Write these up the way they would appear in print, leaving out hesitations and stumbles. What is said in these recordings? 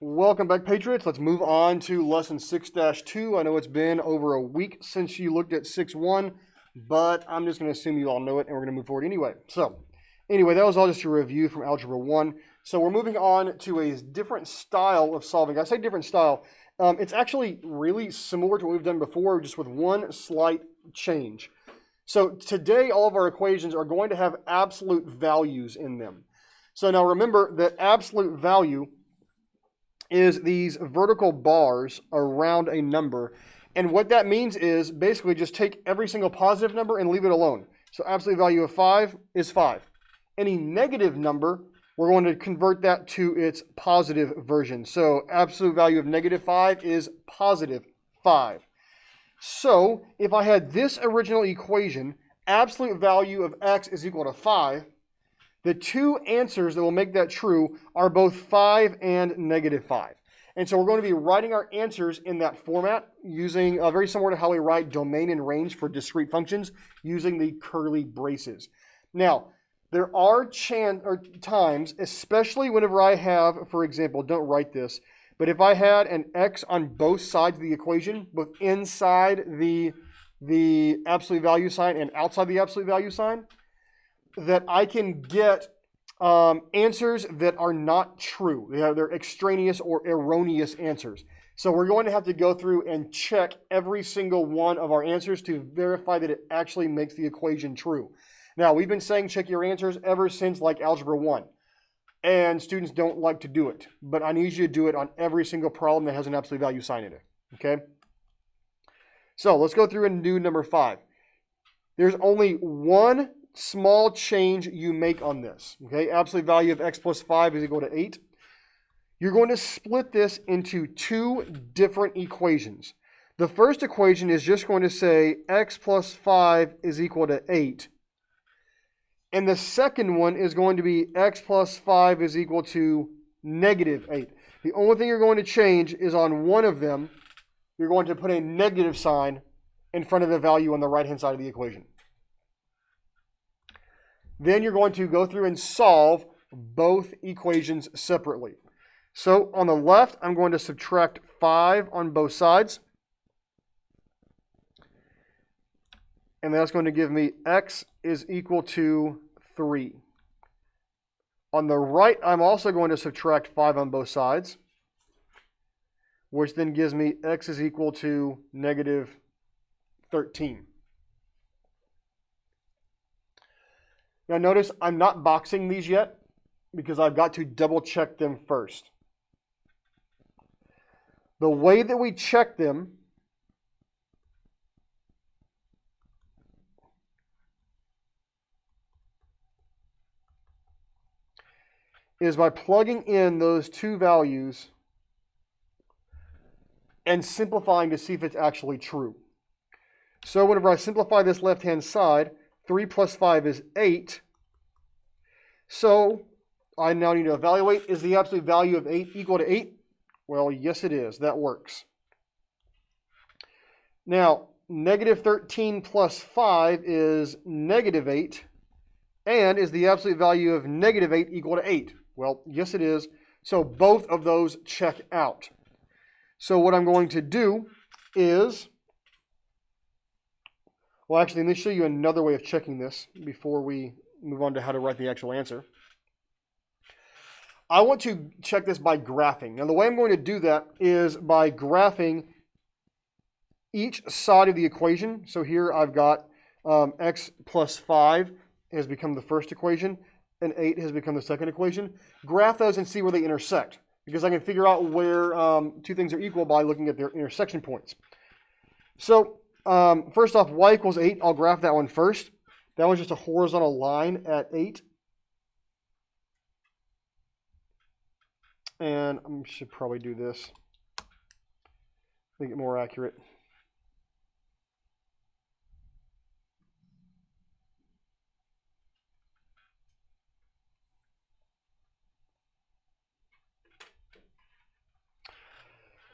Welcome back, Patriots. Let's move on to lesson 6-2. I know it's been over a week since you looked at 6-1, but I'm just going to assume you all know it, and we're going to move forward anyway. So, anyway, that was all just a review from Algebra 1. So we're moving on to a different style of solving. I say different style. It's actually really similar to what we've done before, just with one slight change. So today, all of our equations are going to have absolute values in them. So now remember that absolute value is these vertical bars around a number. And what that means is basically just take every single positive number and leave it alone. So absolute value of 5 is 5. Any negative number, we're going to convert that to its positive version. So absolute value of negative 5 is positive 5. So if I had this original equation, absolute value of x is equal to 5, the two answers that will make that true are both 5 and negative 5. And so we're going to be writing our answers in that format using very similar to how we write domain and range for discrete functions using the curly braces. Now, there are times, especially whenever I have, for example, don't write this, but if I had an x on both sides of the equation, both inside the absolute value sign and outside the absolute value sign, that I can get answers that are not true. They're extraneous or erroneous answers. So we're going to have to go through and check every single one of our answers to verify that it actually makes the equation true. Now, we've been saying check your answers ever since like Algebra 1. And students don't like to do it. But I need you to do it on every single problem that has an absolute value sign in it. Okay? So let's go through and do number 5. There's only one small change you make on this. Okay, absolute value of x plus 5 is equal to 8. You're going to split this into two different equations. The first equation is just going to say x plus 5 is equal to 8. And the second one is going to be x plus 5 is equal to negative 8. The only thing you're going to change is on one of them, you're going to put a negative sign in front of the value on the right-hand side of the equation. Then you're going to go through and solve both equations separately. So on the left, I'm going to subtract 5 on both sides. And that's going to give me x is equal to 3. On the right, I'm also going to subtract 5 on both sides, which then gives me x is equal to negative 13. Now notice I'm not boxing these yet because I've got to double check them first. The way that we check them is by plugging in those two values and simplifying to see if it's actually true. So whenever I simplify this left-hand side, 3 plus 5 is 8. So I now need to evaluate, is the absolute value of 8 equal to 8? Well, yes it is. That works. Now, negative 13 plus 5 is negative 8. And is the absolute value of negative 8 equal to 8? Well, yes it is. So both of those check out. So what I'm going to do is, well, actually, let me show you another way of checking this before we move on to how to write the actual answer. I want to check this by graphing. Now, the way I'm going to do that is by graphing each side of the equation. So here I've got x plus 5 has become the first equation, and 8 has become the second equation. Graph those and see where they intersect, because I can figure out where two things are equal by looking at their intersection points. So first off, y equals 8. I'll graph that one first. That one's just a horizontal line at 8. And I should probably do this, make it more accurate.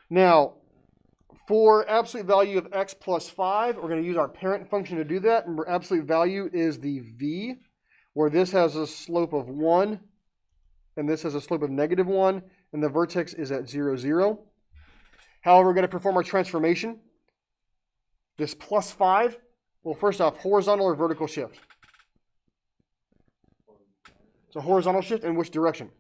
Now, for absolute value of x plus 5, we're going to use our parent function to do that. Remember, absolute value is the v, where this has a slope of 1, and this has a slope of -1, and the vertex is at 0, 0. However, we're going to perform our transformation. This plus 5, well, first off, horizontal or vertical shift? So horizontal shift in which direction?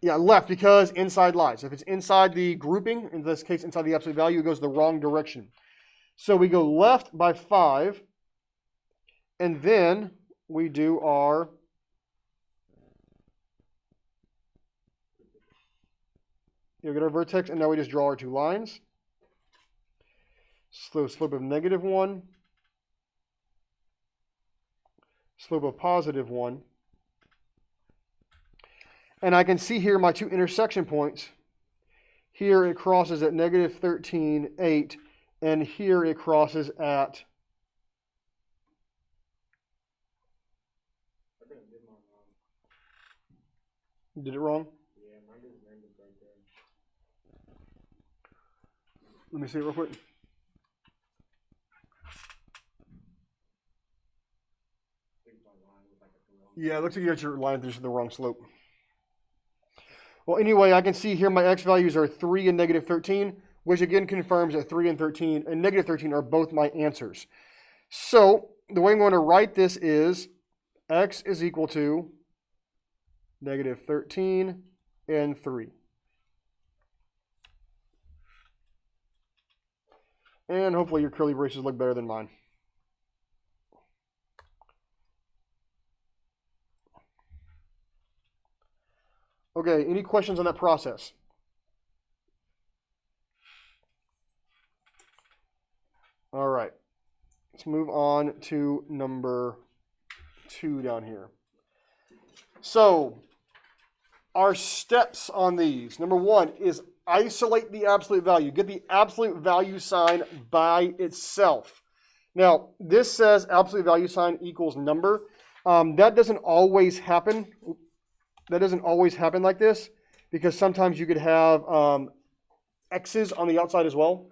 Yeah, left, because inside lies. If it's inside the grouping, in this case inside the absolute value, it goes the wrong direction. So we go left by 5, and then we do our you get our vertex, and now we just draw our two lines. Slope of -1, slope of +1. And I can see here my two intersection points. Here it crosses at -13, 8, and here it crosses at did it wrong? Yeah, mine is negative right there. Let me see it real quick. Yeah, it looks like you got your line through the wrong slope. Well, anyway, I can see here my x values are 3 and -13, which again confirms that 3 and 13 and -13 are both my answers. So the way I'm going to write this is x is equal to -13 and 3. And hopefully your curly braces look better than mine. Okay, any questions on that process? All right, let's move on to number 2 down here. So our steps on these, number 1 is isolate the absolute value. Get the absolute value sign by itself. Now, this says absolute value sign equals number. That doesn't always happen. That doesn't always happen like this, because sometimes you could have X's on the outside as well,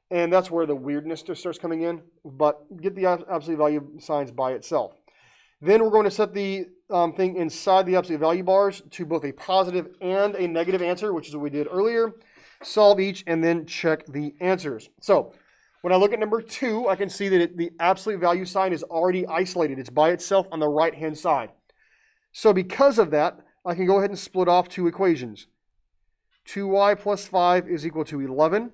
and that's where the weirdness just starts coming in. But get the absolute value signs by itself. Then we're going to set the thing inside the absolute value bars to both a positive and a negative answer, which is what we did earlier. Solve each and then check the answers. So when I look at number 2, I can see that the absolute value sign is already isolated. It's by itself on the right-hand side. So because of that, I can go ahead and split off two equations. 2y plus 5 is equal to 11,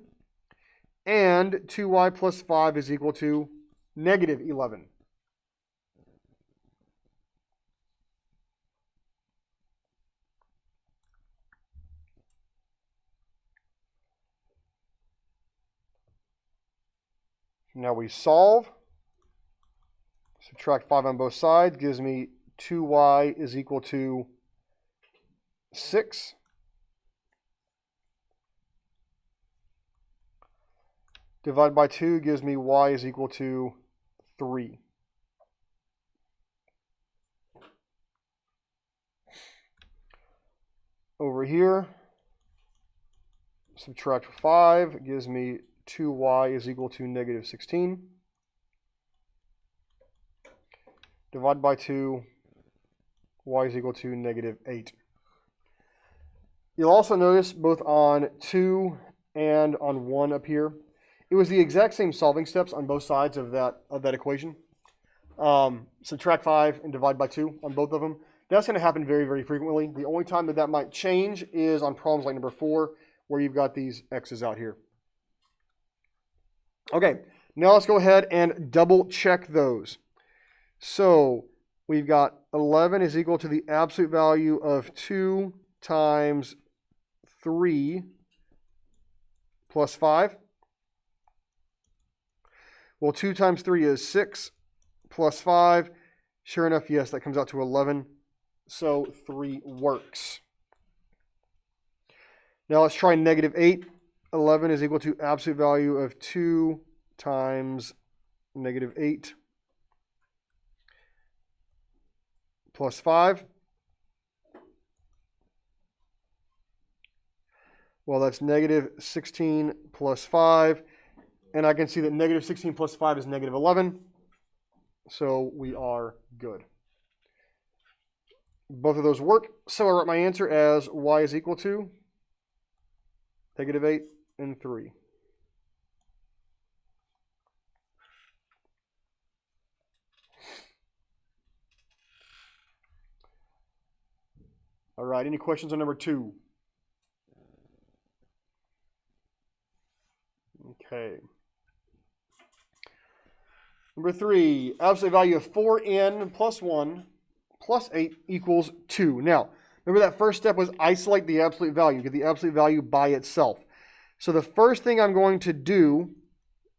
and 2y plus 5 is equal to -11. Now we solve. Subtract 5 on both sides gives me 2y is equal to 6. Divide by 2 gives me y is equal to 3. Over here, subtract 5 gives me 2y is equal to -16. Divide by 2, y is equal to -8. You'll also notice both on 2 and on 1 up here, it was the exact same solving steps on both sides of that equation. Subtract 5 and divide by 2 on both of them. That's going to happen very, very frequently. The only time that might change is on problems like number 4, where you've got these x's out here. Okay, now let's go ahead and double check those. So we've got 11 is equal to the absolute value of 2 times 3 plus 5. Well, 2 times 3 is 6 plus 5. Sure enough, yes, that comes out to 11. So 3 works. Now let's try -8. 11 is equal to absolute value of 2 times -8 plus 5. Well, that's -16 plus 5. And I can see that -16 plus 5 is -11. So we are good. Both of those work. So I write my answer as y is equal to -8 and 3. All right, any questions on number 2? Okay. Number 3, absolute value of 4n plus 1 plus 8 equals 2. Now, remember that first step was isolate the absolute value, get the absolute value by itself. So the first thing I'm going to do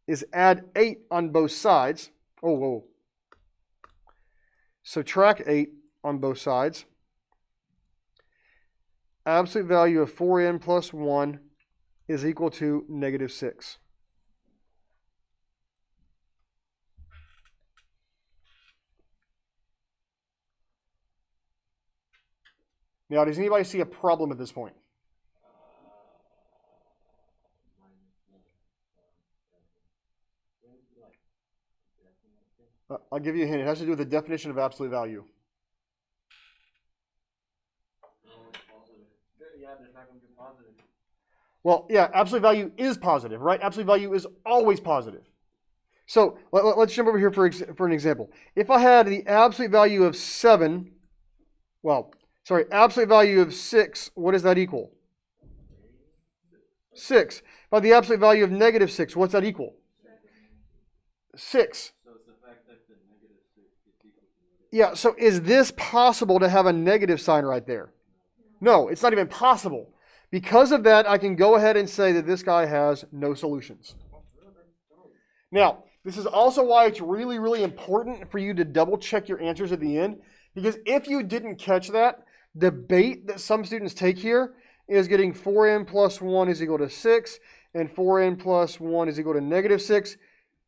is add 8 on both sides. Oh, whoa. Subtract 8 on both sides. Absolute value of 4n plus 1 is equal to -6. Now, does anybody see a problem at this point? I'll give you a hint. It has to do with the definition of absolute value. Yeah, there's not going to be positive. Well, yeah, absolute value is positive, right? Absolute value is always positive. So let's jump over here for an example. If I had the absolute value of 7, absolute value of 6, what does that equal? 6. If I had the absolute value of -6, what's that equal? 6. So it's the fact that the -6 is equal to Yeah, so is this possible to have a negative sign right there? No, it's not even possible. Because of that, I can go ahead and say that this guy has no solutions. Now, this is also why it's really, really important for you to double check your answers at the end. Because if you didn't catch that, the bait that some students take here is getting 4n plus 1 is equal to 6 and 4n plus 1 is equal to -6.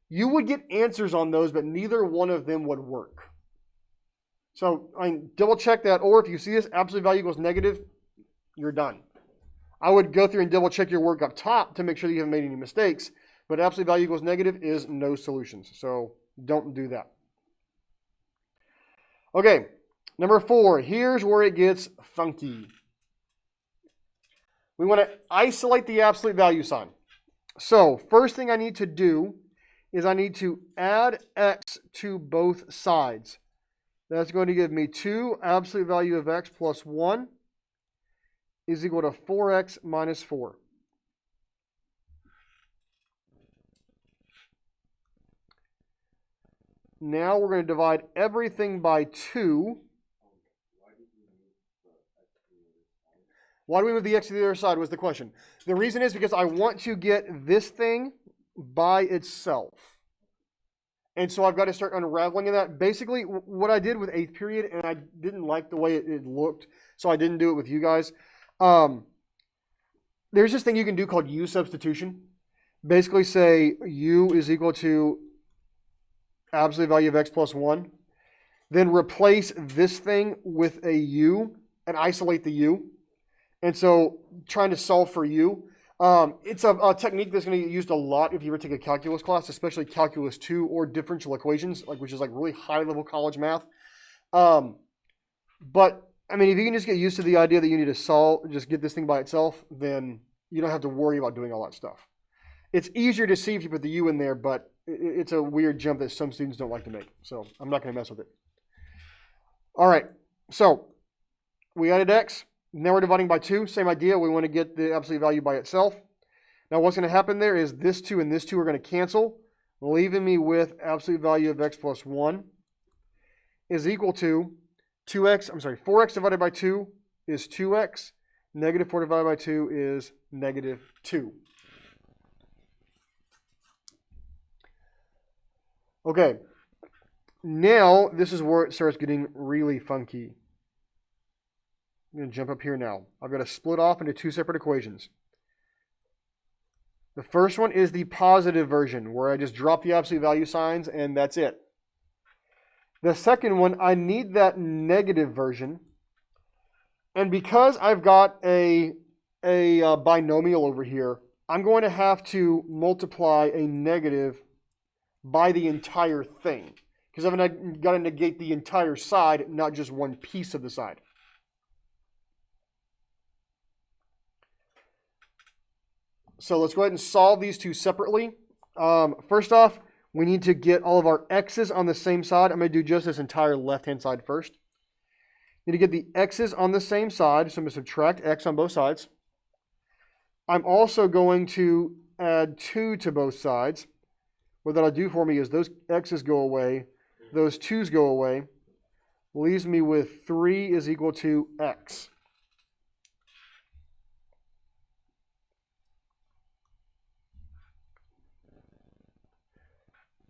You would get answers on those, but neither one of them would work. So, double check that, or if you see this absolute value equals negative, you're done. I would go through and double check your work up top to make sure that you haven't made any mistakes, but absolute value equals negative is no solutions. So, don't do that. Okay, number 4, here's where it gets funky. We want to isolate the absolute value sign. So, first thing I need to do is I need to add x to both sides. That's going to give me 2 absolute value of x plus 1 is equal to 4x minus 4. Now we're going to divide everything by 2. Why do we move the x to the other side was the question. The reason is because I want to get this thing by itself. And so I've got to start unraveling that. Basically, what I did with 8th period, and I didn't like the way it looked, so I didn't do it with you guys. There's this thing you can do called U-Substitution. Basically say U is equal to absolute value of x plus 1. Then replace this thing with a U and isolate the U. And so trying to solve for U. It's a technique that's going to get used a lot if you ever take a calculus class, especially calculus 2 or differential equations, which is really high-level college math. But if you can just get used to the idea that you need to solve, just get this thing by itself, then you don't have to worry about doing all that stuff. It's easier to see if you put the U in there, but it's a weird jump that some students don't like to make. So I'm not going to mess with it. All right, so we added x. Now we're dividing by 2. Same idea. We want to get the absolute value by itself. Now what's going to happen there is this 2 and this 2 are going to cancel, leaving me with absolute value of x plus 1 is equal to 4x divided by 2 is 2x. Negative 4 divided by 2 is -2. Okay. Now this is where it starts getting really funky. I'm going to jump up here now. I've got to split off into 2 separate equations. The first one is the positive version, where I just drop the absolute value signs and that's it. The second one, I need that negative version. And because I've got a binomial over here, I'm going to have to multiply a negative by the entire thing. Because I've got to negate the entire side, not just one piece of the side. So let's go ahead and solve these two separately. First off, we need to get all of our x's on the same side. I'm going to do just this entire left-hand side first. Need to get the x's on the same side, so I'm going to subtract x on both sides. I'm also going to add 2 to both sides. What that'll do for me is those x's go away, those 2's go away, leaves me with 3 is equal to x.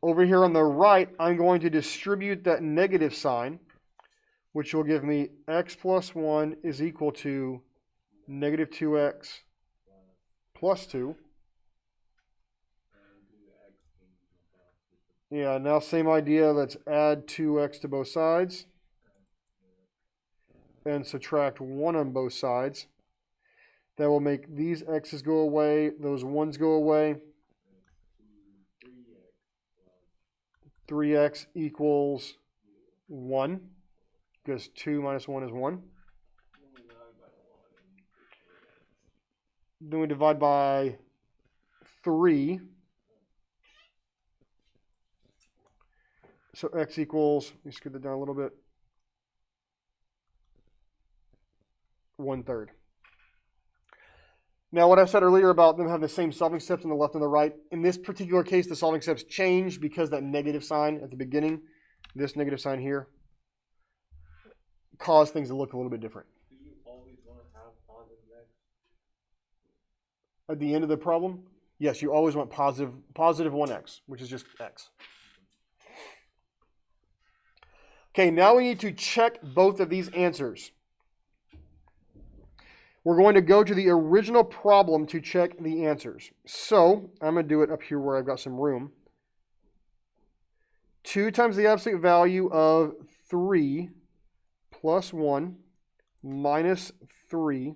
Over here on the right, I'm going to distribute that negative sign, which will give me x plus 1 is equal to negative 2x plus 2. Yeah, now same idea. Let's add 2x to both sides and subtract 1 on both sides. That will make these x's go away, those 1's go away. 3x equals 1, because 2 minus 1 is 1. Then we divide by 3. So x equals, let me scoot that down a little bit, 1/3. Now, what I said earlier about them having the same solving steps on the left and the right, in this particular case, the solving steps change because that negative sign at the beginning, this negative sign here, caused things to look a little bit different. Do you always want to have positive x? At the end of the problem, yes, you always want positive 1x, which is just x. Okay, now we need to check both of these answers. We're going to go to the original problem to check the answers. So I'm going to do it up here where I've got some room. 2 times the absolute value of 3 plus 1 minus 3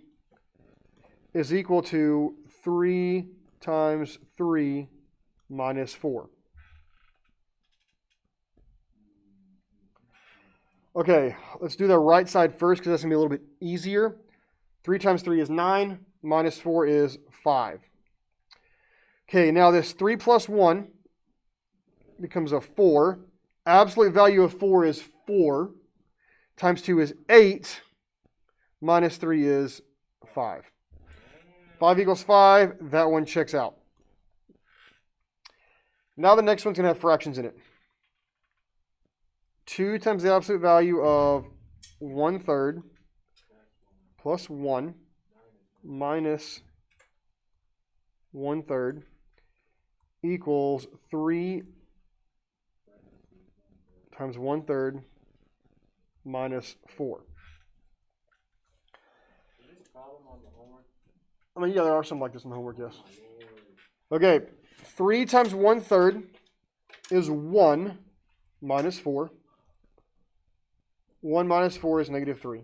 is equal to 3 times 3 minus 4. Okay, let's do the right side first because that's going to be a little bit easier. 3 times 3 is 9, minus 4 is 5. Okay, now this 3 plus 1 becomes a 4. Absolute value of 4 is 4. Times 2 is 8. Minus 3 is 5. 5 equals 5. That one checks out. Now the next one's going to have fractions in it. 2 times the absolute value of 1/3 plus 1 minus 1/3 equals 3 times 1/3 minus 4. Is this problem on the homework? I mean, yeah, there are some like this in the homework, yes. Okay, 3 times 1/3 is 1 minus 4. 1 minus 4 is negative 3.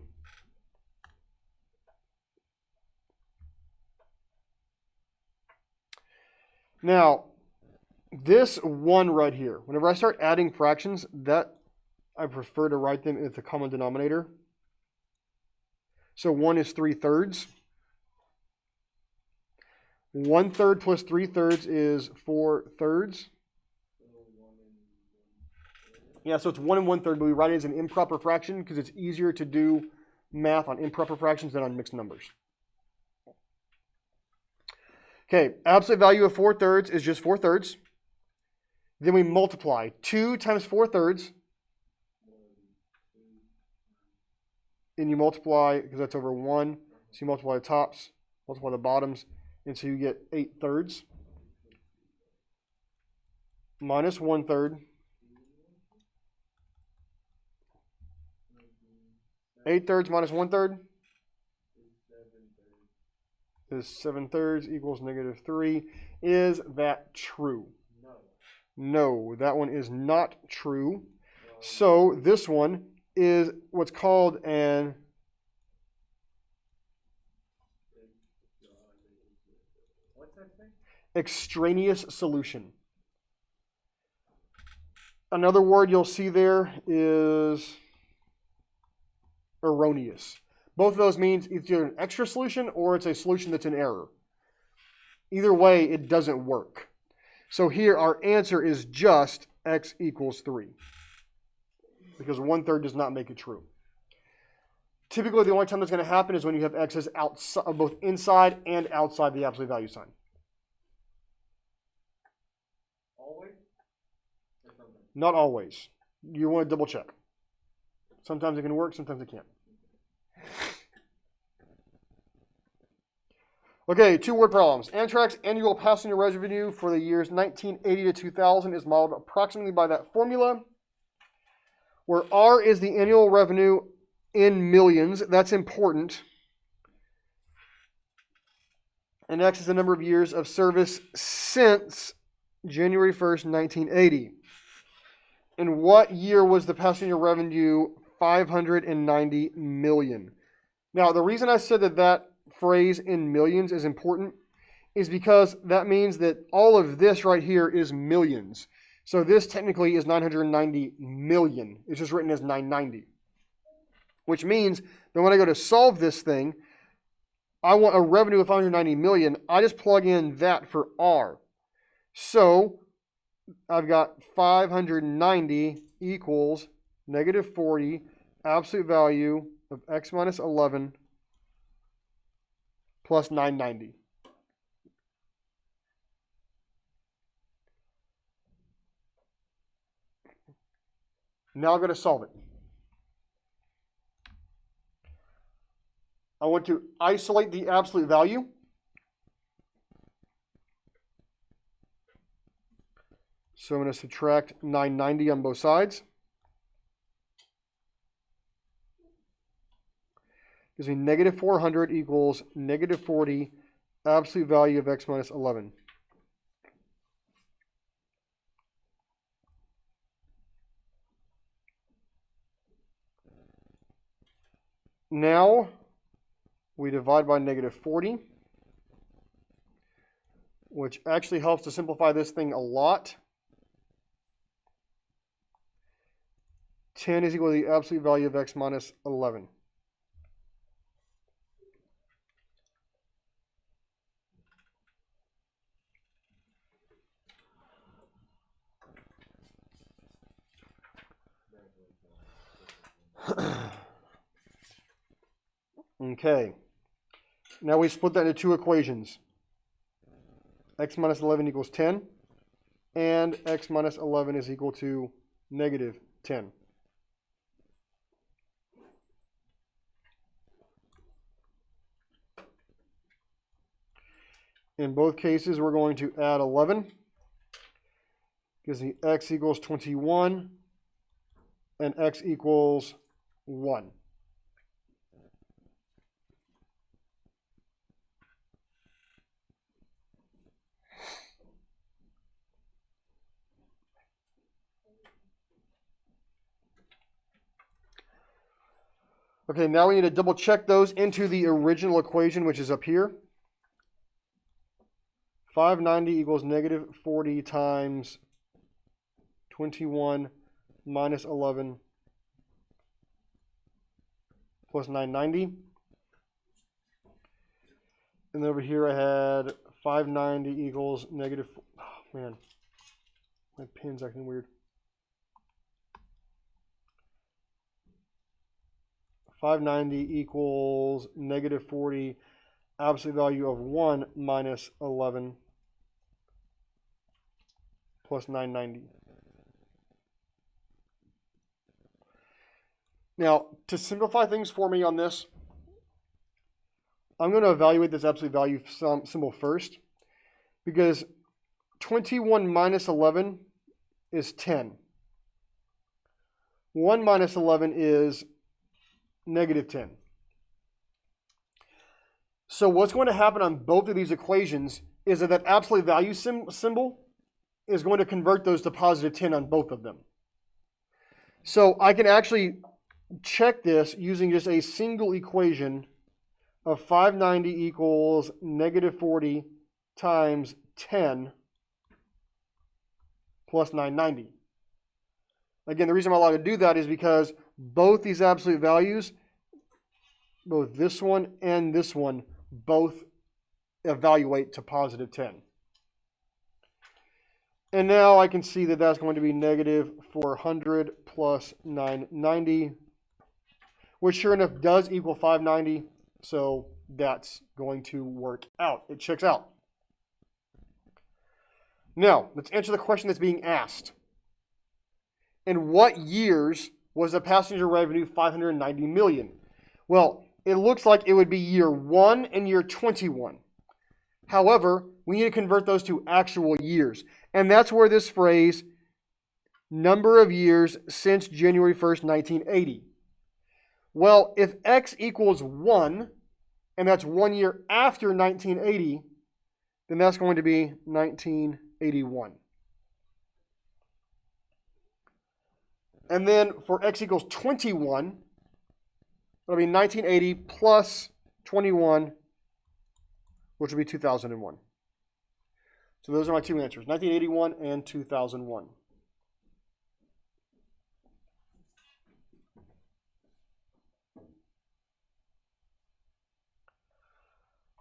Now, this 1 right here, whenever I start adding fractions, that I prefer to write them as the common denominator. So 1 is 3/3. 1/3 plus 3/3 is 4/3. Yeah, so it's 1 and 1/3, but we write it as an improper fraction because it's easier to do math on improper fractions than on mixed numbers. Okay, absolute value of 4/3 is just 4/3. Then we multiply. 2 times 4/3. And you multiply, because that's over 1. So you multiply the tops, multiply the bottoms, and so you get 8/3. Minus 1/3. 8/3 minus 1/3 is 7/3 equals negative 3. Is that true? No. No, that one is not true. So this one is what's called an What's that thing? extraneous solution. Another word you'll see there is erroneous. Both of those means it's either an extra solution or it's a solution that's in error. Either way, it doesn't work. So here our answer is just x equals 3. Because 1/3 does not make it true. Typically, the only time that's going to happen is when you have x's outside, both inside and outside the absolute value sign. Always? Or something? Not always. You want to double check. Sometimes it can work, sometimes it can't. Okay, 2 word problems. Amtrak's annual passenger revenue for the years 1980 to 2000 is modeled approximately by that formula, where R is the annual revenue in millions. That's important. And X is the number of years of service since January 1st, 1980. In what year was the passenger revenue 590 million? Now, the reason I said that phrase in millions is important is because that means that all of this right here is millions. So this technically is 990 million. It's just written as 990. Which means that when I go to solve this thing, I want a revenue of 590 million. I just plug in that for R. So I've got 590 equals negative 40 absolute value of x minus 11 plus 990. Now I'm going to solve it. I want to isolate the absolute value. So I'm going to subtract 990 on both sides. Gives me negative 400 equals negative 40 absolute value of x minus 11. Now we divide by negative 40, which actually helps to simplify this thing a lot. 10 is equal to the absolute value of x minus 11. Okay. Now we split that into 2 equations. X minus 11 equals 10, and x minus 11 is equal to negative 10. In both cases, we're going to add 11. Gives me x equals 21, and x equals 1. Okay, now we need to double check those into the original equation, which is up here. 590 equals negative 40 times 21 minus 11 plus 990. And then over here I had 590 equals negative, oh man, my pen's acting weird. 590 equals negative 40, absolute value of 1 minus 11 plus 990. Now, to simplify things for me on this, I'm going to evaluate this absolute value symbol first, because 21 minus 11 is 10. 1 minus 11 is negative 10. So what's going to happen on both of these equations is that absolute value symbol is going to convert those to positive 10 on both of them. So I can actually check this using just a single equation of 590 equals negative 40 times 10 plus 990. Again, the reason I'm allowed to do that is because both these absolute values, both this one and this one, both evaluate to positive 10. And now I can see that that's going to be negative 400 plus 990, which sure enough does equal 590. So that's going to work out. It checks out. Now, let's answer the question that's being asked. In what years was the passenger revenue 590 million? Well, it looks like it would be year 1 and year 21. However, we need to convert those to actual years. And that's where this phrase, number of years since January 1st, 1980. Well, if X equals 1, and that's 1 year after 1980, then that's going to be 1981. And then for X equals 21, it'll be 1980 plus 21, which will be 2001. So those are my two answers, 1981 and 2001.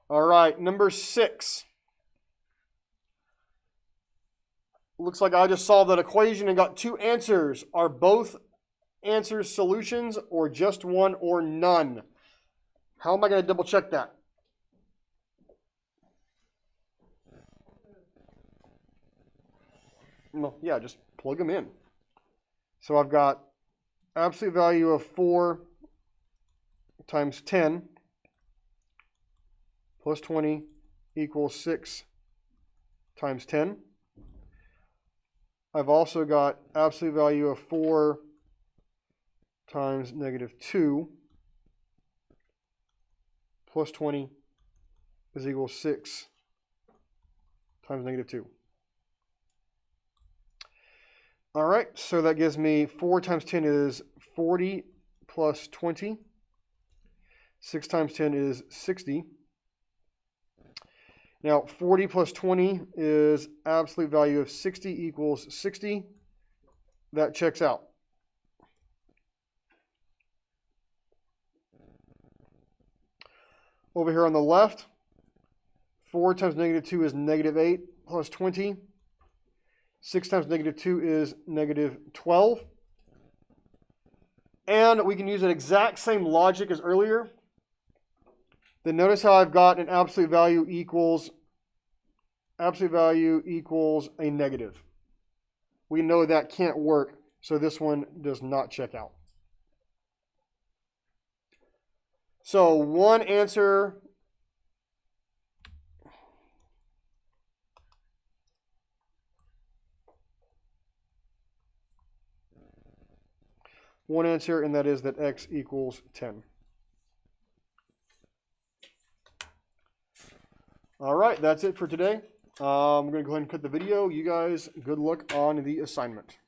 All right, number 6. Looks like I just solved that equation and got two answers. Are both answers solutions or just one or none? How am I going to double check that? Well, yeah, just plug them in. So I've got absolute value of 4 times 10 plus 20 equals 6 times 10. I've also got absolute value of 4 times negative 2 plus 20 is equal to 6 times negative 2. All right, so that gives me 4 times 10 is 40 plus 20. 6 times 10 is 60. Now, 40 plus 20 is absolute value of 60 equals 60. That checks out. Over here on the left, 4 times negative 2 is negative 8 plus 20. 6 times negative 2 is negative 12. And we can use that exact same logic as earlier. Then notice how I've got an absolute value equals a negative. We know that can't work, so this one does not check out. So one answer and that is that X equals 10. All right, that's it for today. I'm going to go ahead and cut the video. You guys, good luck on the assignment.